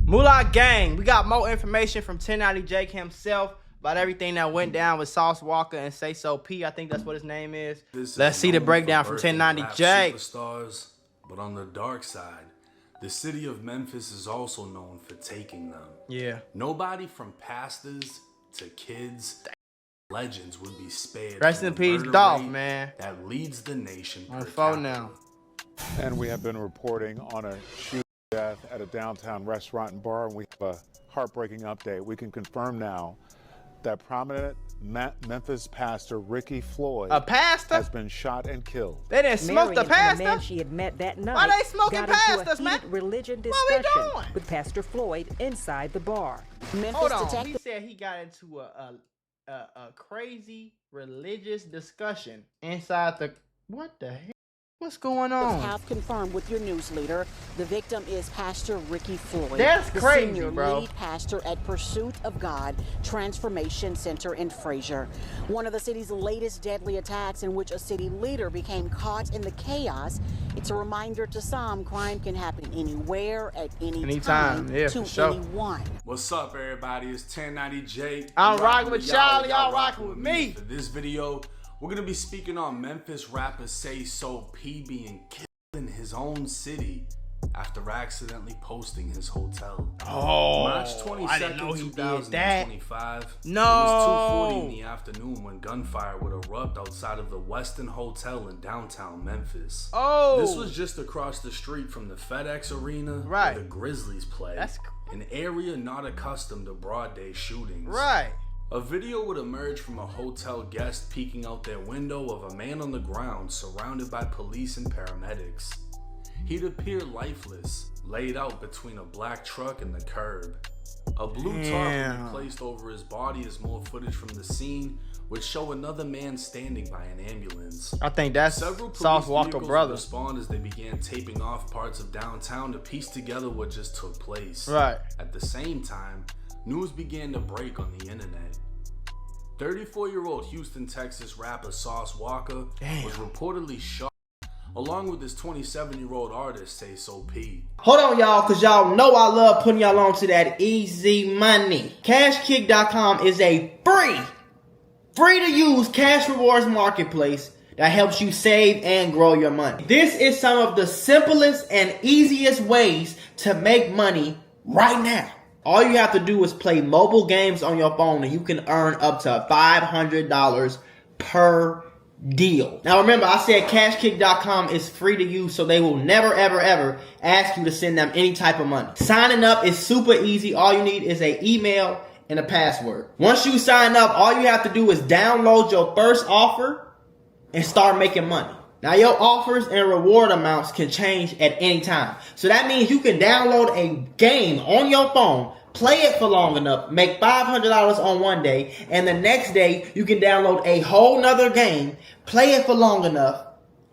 Mula gang, we got more information from 1090 Jake himself about everything that went down with Walka and Sayso P. I think that's what his name is. Let's see the breakdown from 1090 Jake. Superstars, but on the dark side, the city of Memphis is also known for taking them. Yeah. Nobody from pastors to kids, legends would be spared. Rest in peace, Dolph, man. That leads the nation. On phone now. And we have been reporting on a shooting death at a downtown restaurant and bar, and we have a heartbreaking update. We can confirm now that prominent Memphis pastor Ricky Floyd has been shot and killed. They didn't smoke the pastor? The man she had met that night. Why they smoking pastors, man? Religion discussion what we doing? With Pastor Floyd inside the bar. Hold on, he said he got into a crazy religious discussion inside the, what the hell? What's going on? Have confirmed with your news leader, the victim is Pastor Ricky Floyd. That's crazy, the senior bro. lead pastor at Pursuit of God Transformation Center in Frazier. One of the city's latest deadly attacks in which a city leader became caught in the chaos. It's a reminder to some, crime can happen anywhere at any time yeah, to sure. anyone. What's up, everybody? It's 1090 Jake. I'm rocking with y'all. Y'all rocking with me. For this video, we're going to be speaking on Memphis rapper Sayso P being killed in his own city after accidentally posting his hotel. Oh, March I didn't 22nd, know he did 2025. No. It was 2:40 in the afternoon when gunfire would erupt outside of the Westin Hotel in downtown Memphis. Oh. This was just across the street from the FedEx Arena Right. where the Grizzlies play. That's an area not accustomed to broad day shootings. right. A video would emerge from a hotel guest peeking out their window of a man on the ground surrounded by police and paramedics. He'd appear lifeless, laid out between a black truck and the curb. A blue tarp would be placed over his body as more footage from the scene would show another man standing by an ambulance. I think that's Several Sauce police Walka vehicles brother. would respond as they began taping off parts of downtown to piece together what just took place. Right. At the same time, news began to break on the internet. 34-year-old Houston, Texas rapper Sauce Walka was reportedly shot along with his 27-year-old artist Sayso P. Hold on, y'all, because y'all know I love putting y'all on to that easy money. CashKick.com is a free to use cash rewards marketplace that helps you save and grow your money. This is some of the simplest and easiest ways to make money right now. All you have to do is play mobile games on your phone and you can earn up to $500 per deal. Now remember, I said CashKick.com is free to use, so they will never ever ask you to send them any type of money. Signing up is super easy. All you need is an email and a password. Once you sign up, all you have to do is download your first offer and start making money. Now your offers and reward amounts can change at any time. So that means you can download a game on your phone, play it for long enough, make $500 on one day, and the next day you can download a whole nother game, play it for long enough,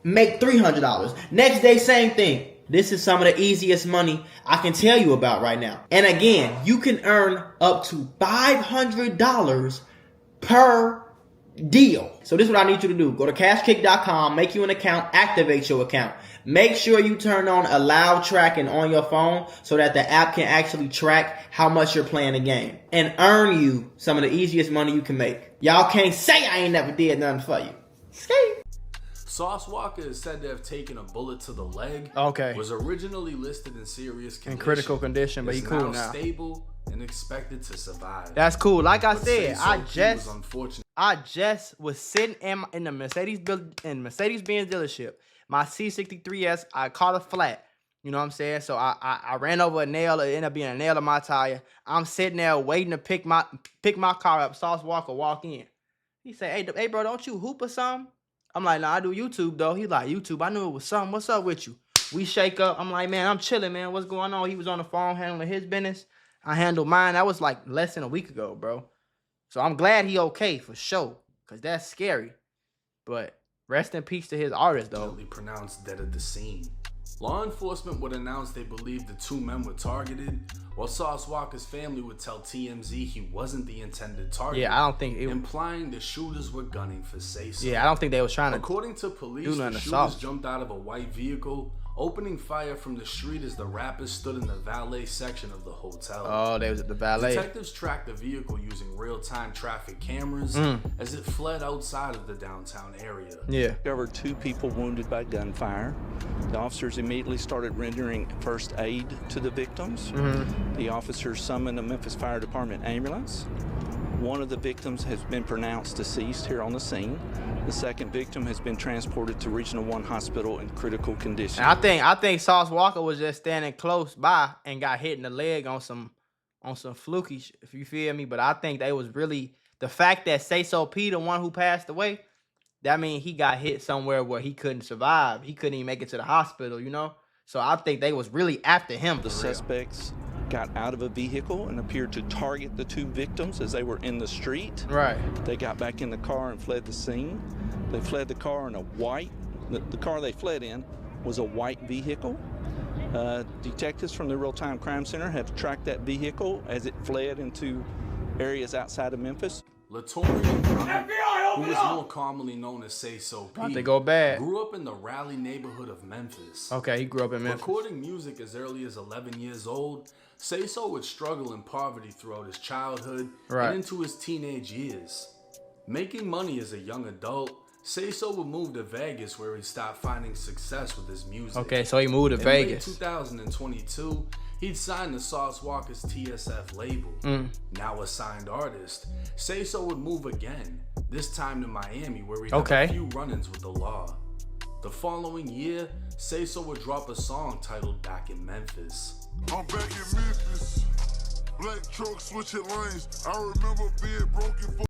make $300. Next day, same thing. This is some of the easiest money I can tell you about right now. And again, you can earn up to $500 per deal. So this is what I need you to do. Go to cashkick.com, make you an account, activate your account. Make sure you turn on allow tracking on your phone so that the app can actually track how much you're playing the game and earn you some of the easiest money you can make. Y'all can't say I ain't never did nothing for you. Skate. Sauce Walka is said to have taken a bullet to the leg. Okay. Was originally listed in serious condition. In critical condition, but he cool now. Stable and expected to survive. That's cool. Like I But said, Sayso I just was sitting in the Mercedes-Benz dealership. My C63S, I caught a flat. You know what I'm saying? So I ran over a nail. It ended up being a nail in my tire. I'm sitting there waiting to pick my car up. Sauce Walka walk in. He said, hey bro, don't you hoop or something? I'm like, nah, I do YouTube though. He like, YouTube, I knew it was something. What's up with you? We shake up. I'm like, man, I'm chilling, man. What's going on? He was on the phone handling his business. I handled mine. That was like less than a week ago, bro. So I'm glad he okay for sure, because that's scary. But rest in peace to his artist, though. Pronounced dead at the scene. Law enforcement would announce they believed the two men were targeted, while Sauce Walka's family would tell TMZ he wasn't the intended target. Yeah, I don't think it, implying the shooters were gunning for Sayso. Yeah, I don't think they was trying to. According to police, the shooters jumped out of a white vehicle opening fire from the street as the rappers stood in the valet section of the hotel. Oh, they was at the valet. Detectives tracked the vehicle using real-time traffic cameras as it fled outside of the downtown area. Yeah. There were 2 people wounded by gunfire. The officers immediately started rendering first aid to the victims. The officers summoned a Memphis Fire Department ambulance. One of the victims has been pronounced deceased here on the scene. The second victim has been transported to Regional 1 Hospital in critical condition. And I think saucewalka was just standing close by and got hit in the leg on some fluky, if you feel me. But I think they was really the fact that Sayso P, the one who passed away, that means he got hit somewhere where he couldn't survive. He couldn't even make it to the hospital, you know? So I think they was really after him. The suspects got out of a vehicle and appeared to target the 2 victims as they were in the street. Right. They got back in the car and fled the scene. They fled the car in a white, the car they fled in was a white vehicle. Detectives from the Real-Time Crime Center have tracked that vehicle as it fled into areas outside of Memphis. Latorian, who was more commonly known as Sayso P, They go bad. grew up in the Raleigh neighborhood of Memphis. Okay, he grew up in Memphis. Recording music as early as 11 years old, Sayso would struggle in poverty throughout his childhood and into his teenage years. Making money as a young adult, Sayso would move to Vegas where he stopped finding success with his music. Okay, so he moved to Vegas. In late 2022, he'd signed to saucewalka's TSF label. Now a signed artist, Sayso would move again, this time to Miami where he'd have a few run-ins with the law. The following year, Sayso would drop a song titled Back in Memphis. I'm back in Memphis, black truck switching lanes. I remember being broken for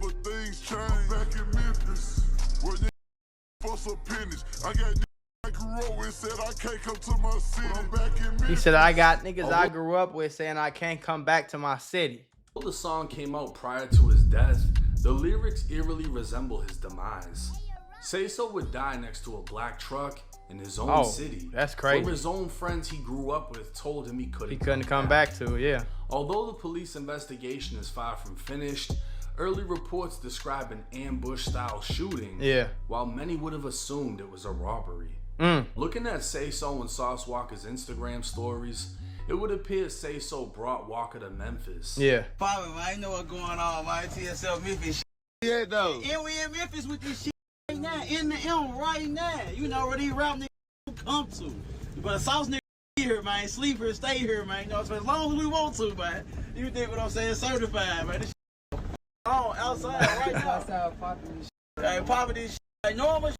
but things changed. Back in Memphis, where for some pennies. I got I grew up with said I can't come to my city. I'm back in Memphis. He said, I got niggas I grew up with saying I can't come back to my city. Although the song came out prior to his death, the lyrics eerily resemble his demise. Sayso would die next to a black truck in his own city. That's crazy. Where his own friends he grew up with told him he couldn't come back to, yeah. Although the police investigation is far from finished, early reports describe an ambush-style shooting, while many would have assumed it was a robbery. Looking at Sayso and saucewalka's Instagram stories, it would appear Sayso brought Walka to Memphis. Yeah. Father, man, I know what's going on, man. TSL Memphis. Yeah, though. And we in Memphis with this shit right now, in the M right now. You know where these rap niggas come to. But a sauce nigga here, man. Sleep here, stay here, man. You know, so as long as we want to, man. You think what I'm saying? Certified, man. This shit on outside right now. Outside popping this shit. Hey, popping this shit. Like normal shit.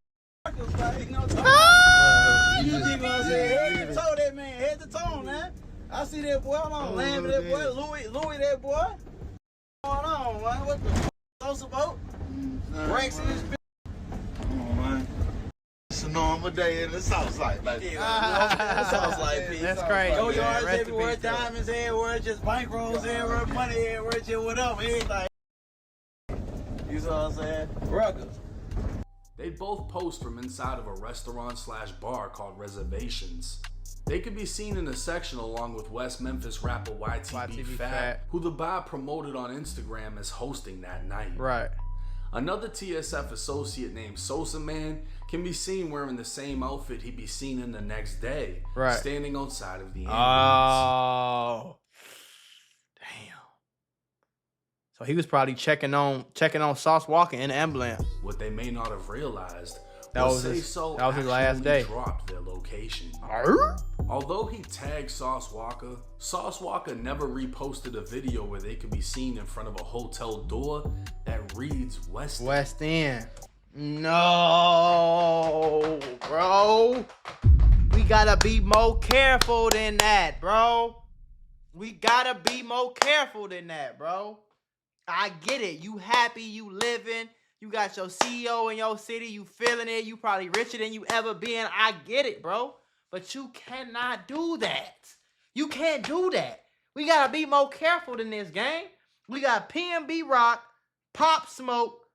Like, you know what I'm talking about? You think what I'm saying? Head to toe that man. Head to toe, man. I see that boy. Hold on. Land with that boy. Louis that boy. What's going on, man? What the f*** about? Ranks in this bitch. Come on, man. It's a normal day in the South Side. Like, South Side, P. That's crazy. Go yards everywhere, diamonds everywhere, just bankrolls everywhere, money everywhere, just whatever, everything. You know what I'm saying? Ruggers. They both post from inside of a restaurant/bar called Reservations. They could be seen in a section along with West Memphis rapper YTB Fat, who the bar promoted on Instagram as hosting that night. Right. Another TSF associate named Sosa Man can be seen wearing the same outfit he'd be seen in the next day, standing outside of the ambulance. Oh, damn. So he was probably checking on saucewalka in the ambulance. What they may not have realized that was his last day. Dropped their location. Although he tagged Saucewalka never reposted a video where they could be seen in front of a hotel door that reads West End. West End. No, bro. We gotta be more careful than that, bro. We gotta be more careful than that, bro. I get it. You happy, you living. You got your CEO in your city. You feeling it. You probably richer than you ever been. I get it, bro. But you cannot do that. You can't do that. We got to be more careful than this, gang. We got PNB Rock, Pop Smoke.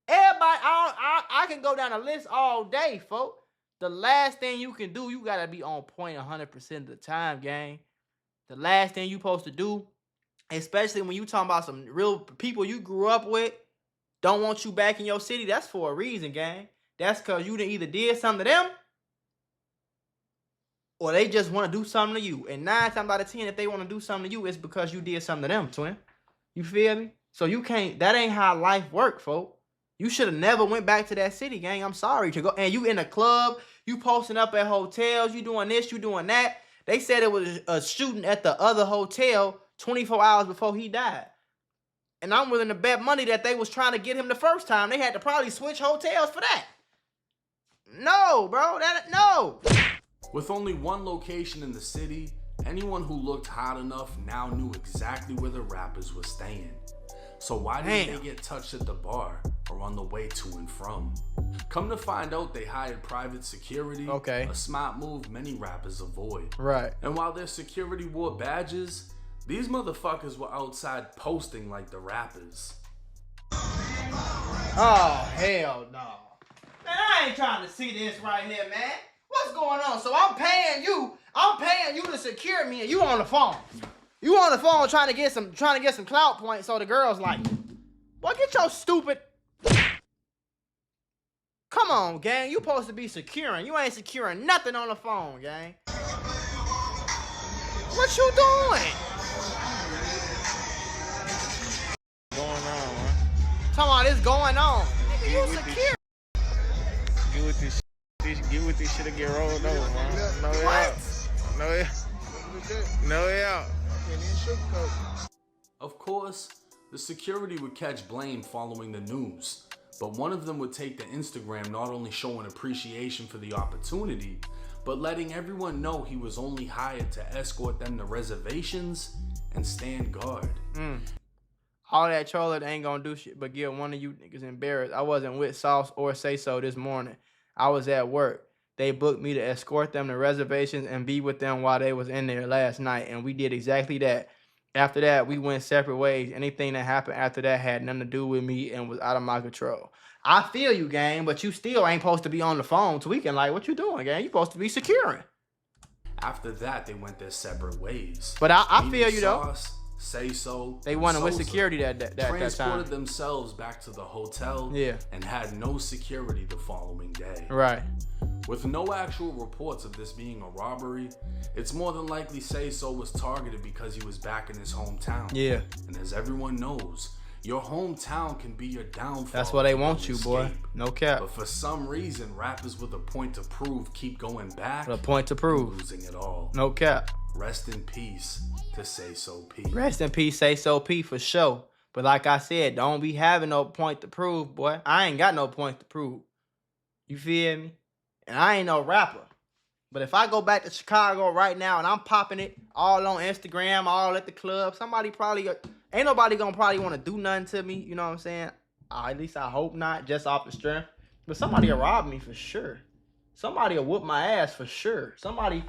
Everybody, I can go down the list all day, folks. The last thing you can do, you got to be on point 100% of the time, gang. The last thing you supposed to do, especially when you talking about some real people you grew up with, don't want you back in your city, that's for a reason, gang. That's because you done either did something to them or they just want to do something to you. And 9 times out of 10, if they want to do something to you, it's because you did something to them, twin. You feel me? So you can't, that ain't how life work, folks. You should have never went back to that city, gang. I'm sorry to go. And you in a club, you posting up at hotels, you doing this, you doing that. They said it was a shooting at the other hotel 24 hours before he died. And I'm willing to bet money that they was trying to get him the first time. They had to probably switch hotels for that. No, bro. No. With only one location in the city, anyone who looked hot enough now knew exactly where the rappers were staying. So why didn't they get touched at the bar or on the way to and from? Come to find out, they hired private security. Okay. A smart move many rappers avoid. Right. And while their security wore badges, these motherfuckers were outside posting like the rappers. Oh, hell no. Man, I ain't trying to see this right here, man. What's going on? So I'm paying you to secure me, and you on the phone. You on the phone trying to get some clout points, so the girl's like, boy, get your stupid. Come on, gang. You supposed to be securing. You ain't securing nothing on the phone, gang. What you doing? Going on, man? Talking about this going on. Nigga, you secure. Get with this shit. Get with this shit and get rolled over, man. No, What? No. Of course, the security would catch blame following the news, but one of them would take to Instagram not only showing appreciation for the opportunity, but letting everyone know he was only hired to escort them to reservations and stand guard. All that trolling ain't gonna do shit but get one of you niggas embarrassed. I wasn't with Sauce or Sayso this morning. I was at work. They booked me to escort them to reservations and be with them while they was in there last night, and we did exactly that. After that, we went separate ways. Anything that happened after that had nothing to do with me and was out of my control. I feel you, gang, but you still ain't supposed to be on the phone tweaking like, what you doing, gang? You supposed to be securing. After that, they went their separate ways. But I feel you, though. Sauce, Sayso, They wanted with security that transported time. themselves back to the hotel and had no security the following day. Right. With no actual reports of this being a robbery, it's more than likely Sayso was targeted because he was back in his hometown. Yeah. And as everyone knows, your hometown can be your downfall. That's why they if want you, boy. escape. No cap. But for some reason, rappers with a point to prove keep going back. A point to prove. Losing it all. No cap. Rest in peace to Sayso P. Rest in peace, Sayso P, for sure. But like I said, don't be having no point to prove, boy. I ain't got no point to prove. You feel me? And I ain't no rapper. But if I go back to Chicago right now and I'm popping it all on Instagram, all at the club, somebody probably, ain't nobody gonna probably want to do nothing to me. You know what I'm saying? At least I hope not, just off the strength. But somebody will rob me for sure. Somebody will whoop my ass for sure. Somebody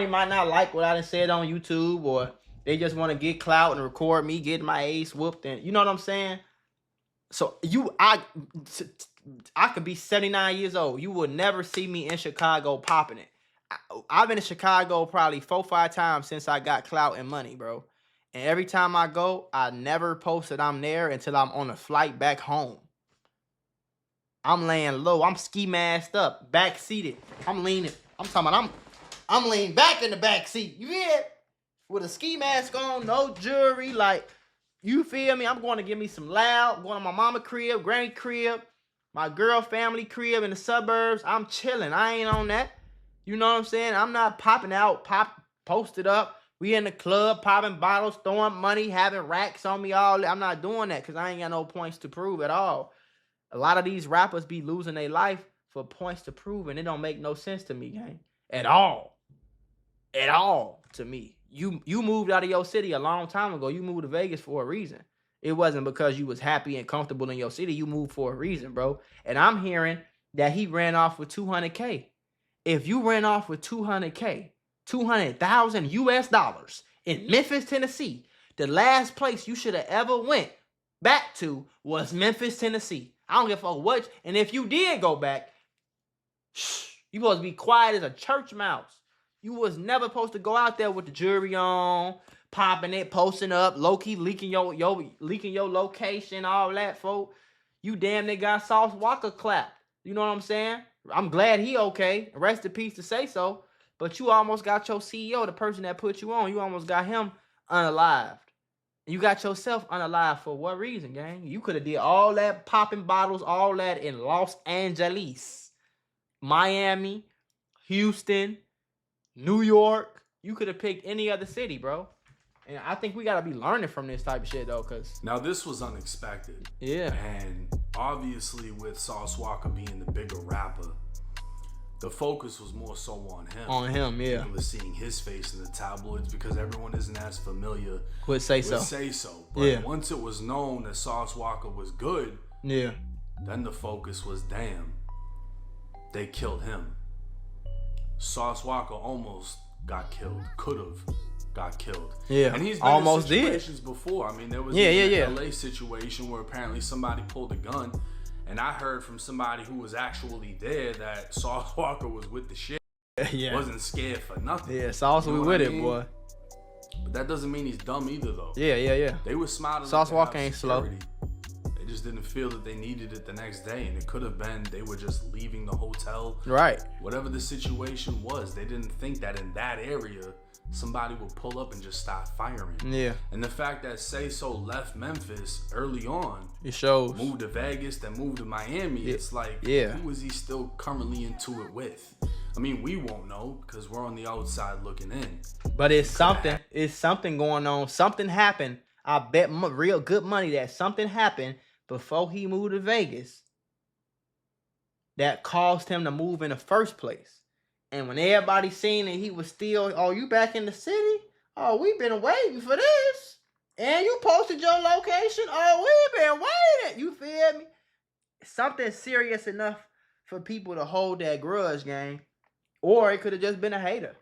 might not like what I done said on YouTube, or they just want to get clout and record me getting my ass whooped. And you know what I'm saying? So I could be 79 years old. You will never see me in Chicago popping it. I've been in Chicago probably 4 or 5 times since I got clout and money, bro. And every time I go, I never post that I'm there until I'm on a flight back home. I'm laying low. I'm ski masked up, back seated. I'm leaning. I'm talking about I'm leaning back in the back seat. You feel it? With a ski mask on, no jewelry. Like, you feel me? I'm going to give me some loud. I'm going to my mama crib, granny crib, my girl family crib in the suburbs. I'm chilling. I ain't on that. You know what I'm saying? I'm not popping out, posted up. We in the club, popping bottles, throwing money, having racks on me all. I'm not doing that because I ain't got no points to prove at all. A lot of these rappers be losing their life for points to prove, and it don't make no sense to me, gang. At all. At all to me. You moved out of your city a long time ago. You moved to Vegas for a reason. It wasn't because you was happy and comfortable in your city. You moved for a reason, bro. And I'm hearing that he ran off with $200K. If you ran off with $200K, $200,000 US in Memphis, Tennessee, the last place you should have ever went back to was Memphis, Tennessee. I don't give a fuck what. And if you did go back, you supposed to be quiet as a church mouse. You was never supposed to go out there with the jewelry on, popping it, posting up, low-key leaking your location, all that, folk. You damn near got saucewalka clapped. You know what I'm saying? I'm glad he okay. Rest in peace to Sayso. but you almost got your CEO, the person that put you on, you almost got him unalived. You got yourself unalived for what reason, gang? You could have did all that popping bottles, all that in Los Angeles, Miami, Houston, New York. You could have picked any other city, bro. And I think we gotta be learning from this type of shit though, cause Now this was unexpected. yeah, And obviously with saucewalka being the bigger rapper, the focus was more so on him. on him, yeah. People are seeing his face in the tabloids because everyone isn't as familiar With Sayso. with Sayso. But Yeah. once it was known that saucewalka was good, Yeah. then the focus was, damn, they killed him. Saucewalka almost got killed. Could have got killed. Yeah. And he's been Almost in did. situations before. I mean, there was Yeah, even yeah. an LA situation where apparently somebody pulled a gun, and I heard from somebody who was actually there that saucewalka was with the shit. Yeah. Wasn't scared for nothing. Yeah, Sauce, You know we what with I it, mean? boy. But that doesn't mean he's dumb either, though. Yeah. They were smart Sauce enough Walka to have ain't slow. security. They just didn't feel that they needed it the next day, and it could have been they were just leaving the hotel. Right. Whatever the situation was, they didn't think that in that area somebody would pull up and just start firing. Yeah. And the fact that Sayso left Memphis early on, It shows. moved to Vegas, then moved to Miami, it's like, Yeah. who is he still currently into it with? I mean, we won't know because we're on the outside looking in. But it's something going on. Something happened. I bet real good money that something happened before he moved to Vegas that caused him to move in the first place. And when everybody seen that he was still, oh, you back in the city? Oh, we've been waiting for this. And you posted your location? Oh, we've been waiting. You feel me? Something serious enough for people to hold that grudge, gang. Or it could have just been a hater.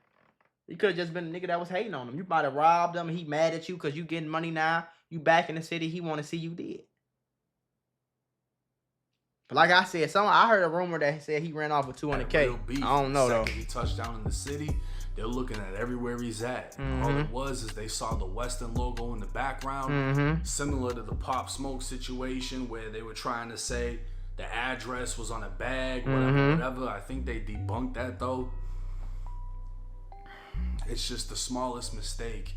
He could have just been a nigga that was hating on him. You might have robbed him. He mad at you because you getting money now. You back in the city. He want to see you dead. But like I said, I heard a rumor that said he ran off with 200K. I don't know though. He touched down in the city. They're looking at everywhere he's at. Mm-hmm. All it was is they saw the Western logo in the background, similar to the Pop Smoke situation where they were trying to say the address was on a bag, whatever. I think they debunked that though. It's just the smallest mistake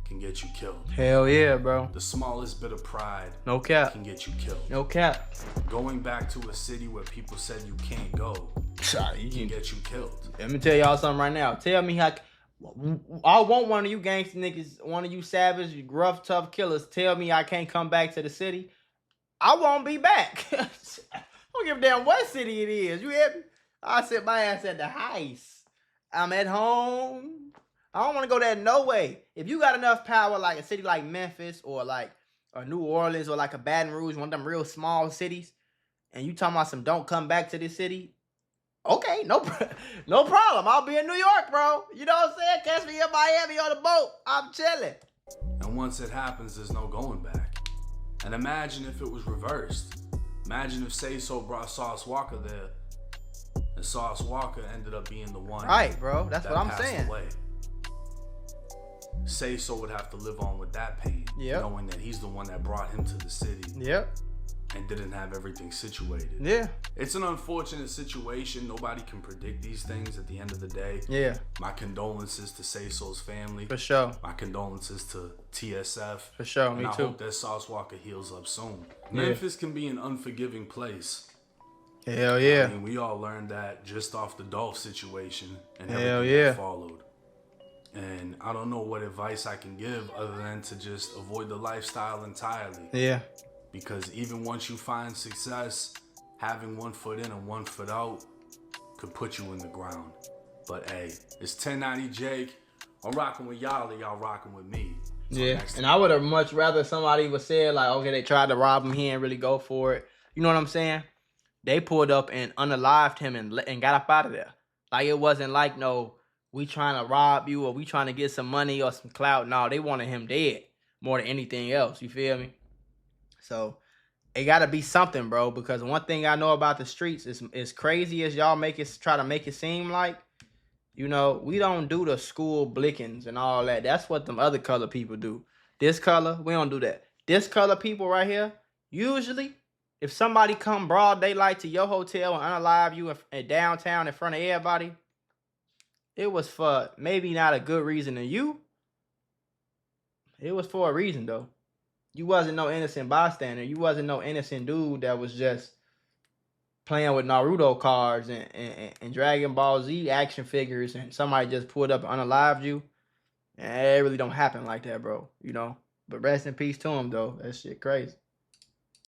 can get you killed. Hell yeah, bro. The smallest bit of pride No cap. can get you killed. No cap. Going back to a city where people said you can't go Sorry, can get you killed. Let me tell y'all something right now. Tell me how. I want one of you gangster niggas, one of you savage, rough, tough killers. Tell me I can't come back to the city. I won't be back. I don't give a damn what city it is. You hear me? I sit my ass at the heist. I'm at home. I don't want to go there no way. If you got enough power, like a city like Memphis or like a New Orleans or like a Baton Rouge, one of them real small cities, and you talking about some don't come back to this city, okay, no problem. I'll be in New York, bro. You know what I'm saying? Catch me in Miami on the boat. I'm chilling. And once it happens, there's no going back. And imagine if it was reversed. Imagine if Sayso brought saucewalka there, and saucewalka ended up being the one. Right, bro. That's that what I'm passed saying. away. Sayso would have to live on with that pain, Yep. knowing that he's the one that brought him to the city Yep. and didn't have everything situated. Yeah. It's an unfortunate situation. Nobody can predict these things at the end of the day. Yeah. My condolences to Sayso's family. For sure. My condolences to TSF. For sure. And Me I too. hope that saucewalka heals up soon. Yeah. Memphis can be an unforgiving place. Hell yeah. I mean, we all learned that just off the Dolph situation and Hell everything yeah. that followed. And I don't know what advice I can give other than to just avoid the lifestyle entirely. Yeah. Because even once you find success, having 1 foot in and 1 foot out could put you in the ground. But hey, it's 1090 Jake. I'm rocking with y'all and y'all rocking with me. Till Yeah. next And time. I would have much rather somebody would say like, okay, they tried to rob him, he didn't really go for it. You know what I'm saying? They pulled up and unalived him and got up out of there. Like it wasn't like no, we trying to rob you or we trying to get some money or some clout. No, they wanted him dead more than anything else. You feel me? So it got to be something, bro. Because one thing I know about the streets is as crazy as y'all try to make it seem like, you know, we don't do the school blickings and all that. That's what them other color people do. This color, we don't do that. This color people right here, usually, if somebody come broad daylight to your hotel and unalive you in downtown in front of everybody, it was for maybe not a good reason to you. It was for a reason though. You wasn't no innocent bystander. You wasn't no innocent dude that was just playing with Naruto cards and Dragon Ball Z action figures and somebody just pulled up and unalived you. And it really don't happen like that, bro. You know? But rest in peace to him though. That shit crazy.